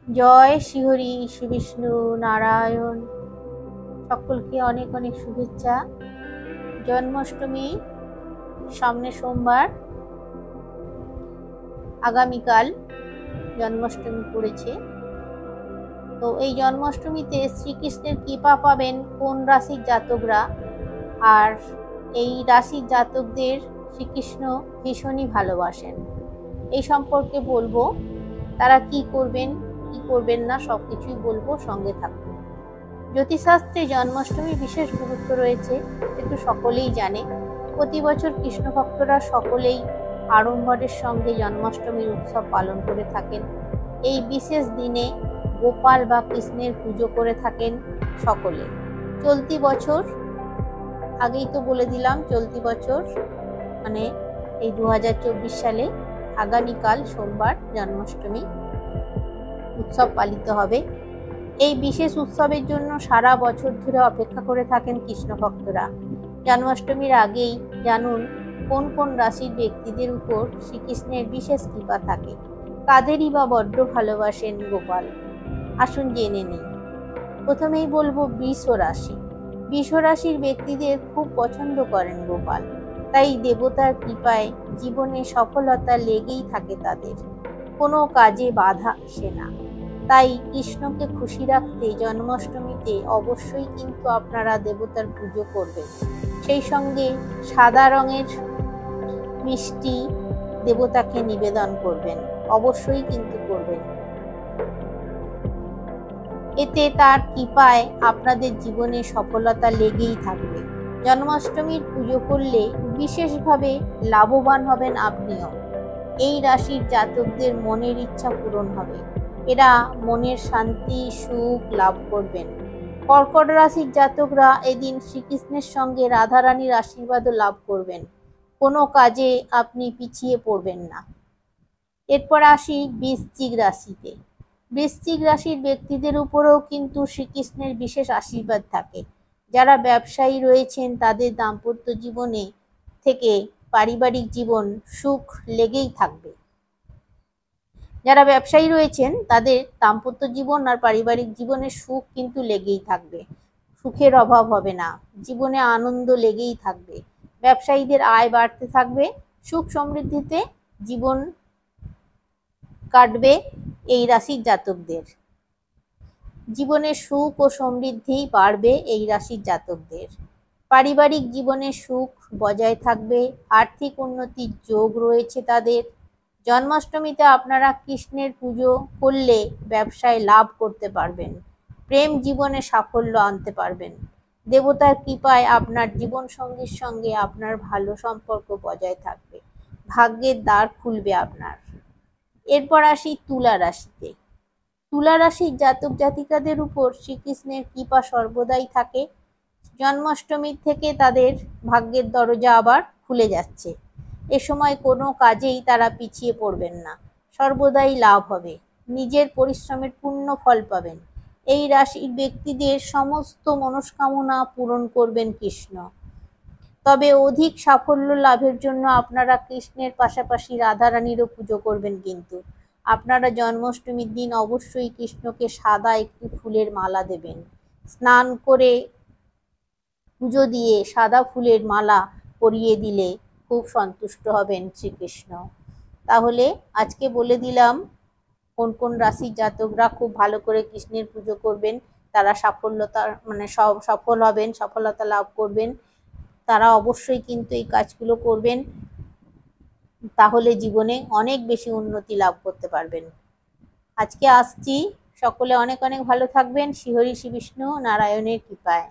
জয় শ্রীহরি শ্রী বিষ্ণু নারায়ণ। সকলকে অনেক অনেক শুভেচ্ছা। জন্মাষ্টমী সামনে সোমবার, আগামীকাল জন্মাষ্টমী পড়েছে। তো এই জন্মাষ্টমীতে শ্রীকৃষ্ণের কৃপা পাবেন কোন রাশির জাতকরা, আর এই রাশির জাতকদের শ্রীকৃষ্ণ ভীষণই ভালোবাসেন, এই সম্পর্কে বলবো। তারা কি করবেন কি করবেন না সবকিছুই বলবো, সঙ্গে থাকুন। জ্যোতিষশাস্ত্রে জন্মাষ্টমীর বিশেষ গুরুত্ব রয়েছে, কিন্তু সকলেই জানে। প্রতি বছর কৃষ্ণ ভক্তরা সকলেই আড়ম্বরের সঙ্গে জন্মাষ্টমীর উৎসব পালন করে থাকেন। এই বিশেষ দিনে গোপাল বা কৃষ্ণের পুজো করে থাকেন সকলে। চলতি বছর, আগেই তো বলে দিলাম, চলতি বছর মানে এই 2024 সালে আগামীকাল সোমবার জন্মাষ্টমী উৎসব পালিত হবে। এই বিশেষ উৎসবের জন্য সারা বছর ধরে অপেক্ষা করে থাকেন কৃষ্ণ ভক্তরা। জন্মাষ্টমীর আগেই জানুন কোন কোন রাশির ব্যক্তিদের উপর শ্রীকৃষ্ণের বিশেষ কৃপা থাকে, কাদেরই বা বড্ড ভালোবাসেন গোপাল। আসুন জেনে নিই। প্রথমেই বলবো বৃষ রাশি। বৃষ রাশির ব্যক্তিদের খুব পছন্দ করেন গোপাল, তাই দেবতার কৃপায় জীবনে সফলতা লেগেই থাকে তাদের, কোনো কাজে বাধা আসে না। তাই কৃষ্ণকে খুশি রাখতে জন্মাষ্টমীতে অবশ্যই কিন্তু আপনারা দেবতার পুজো করবেন। সেই সঙ্গে সাদা রঙের মিষ্টি দেবতাকে নিবেদন করবেন, অবশ্যই কিন্তু করবেন। এতে তার কৃপায় আপনাদের জীবনে সফলতা লেগেই থাকবে। জন্মাষ্টমীর পুজো করলে বিশেষভাবে লাভবান হবেন আপনিও। এই রাশির জাতকদের মনের ইচ্ছা পূরণ হবে, এরা মনের শান্তি সুখ লাভ করবেন। কর্কট রাশির জাতকরা এদিন শ্রীকৃষ্ণের সঙ্গে রাধারানীর আশীর্বাদও লাভ করবেন, কোনো কাজে আপনি পিছিয়ে পড়বেন না। এরপর আসি বৃশ্চিক রাশিতে। বৃশ্চিক রাশির ব্যক্তিদের উপরেও কিন্তু শ্রীকৃষ্ণের বিশেষ আশীর্বাদ থাকে। যারা ব্যবসায়ী রয়েছেন তাদের দাম্পত্য জীবনে থেকে পারিবারিক জীবন সুখ লেগেই থাকবে। যারা ব্যবসায়ী রয়েছেন তাদের দাম্পত্য জীবন আর পারিবারিক জীবনের সুখ কিন্তু লেগেই থাকবে, সুখের অভাব হবে না, জীবনে আনন্দ লেগেই থাকবে। ব্যবসায়ীদের আয় বাড়তে থাকবে, সুখ সমৃদ্ধিতে জীবন কাটবে। এই রাশির জাতকদের জীবনে সুখ ও সমৃদ্ধি বাড়বে। এই রাশির জাতকদের পারিবারিক জীবনে সুখ বজায় থাকবে, আর্থিক উন্নতির যোগ রয়েছে তাদের। জন্মাষ্টমীতে আপনারা কৃষ্ণের পুজো করলে ব্যবসায় লাভ করতে পারবেন, প্রেম জীবনে সাফল্য আনতে পারবেন। দেবতার কৃপায় আপনার জীবন সঙ্গীর সঙ্গে আপনার ভালো সম্পর্ক বজায় থাকবে, ভাগ্যের দ্বার খুলবে আপনার। এরপর আসি তুলা রাশিতে। তুলা রাশির জাতক জাতিকাদের উপর শ্রীকৃষ্ণের কৃপা সর্বদাই থাকে। জন্মাষ্টমীর থেকে তাদের ভাগ্যের দরজা আবার খুলে যাচ্ছে। এ সময় কোনো কাজেই তারা পিছিয়ে পড়বেন না, সর্বদাই লাভ হবে, নিজের পরিশ্রমের পূর্ণ ফল পাবেন। এই রাশির ব্যক্তিদের সমস্ত মনস্কামনা পূরণ করবেন কৃষ্ণ। তবে অধিক সাফল্য লাভের জন্য আপনারা কৃষ্ণের পাশাপাশি রাধারানীরও পুজো করবেন। কিন্তু আপনারা জন্মাষ্টমীর দিন অবশ্যই কৃষ্ণকে সাদা একটি ফুলের মালা দেবেন। স্নান করে পুজো দিয়ে সাদা ফুলের মালা পরিয়ে দিলে খুব সন্তুষ্ট হবেন শ্রীকৃষ্ণ। তাহলে আজকে বলে দিলাম কোন কোন রাশির জাতকরা খুব ভালো করে কৃষ্ণের পুজো করবেন, তারা সফল হবেন, সফলতা লাভ করবেন। তারা অবশ্যই কিন্তু এই কাজগুলো করবেন, তাহলে জীবনে অনেক বেশি উন্নতি লাভ করতে পারবেন। আজকে আসছি, সকলে অনেক অনেক ভালো থাকবেন। শ্রীহরি শ্রী বিষ্ণু নারায়ণের কৃপায়।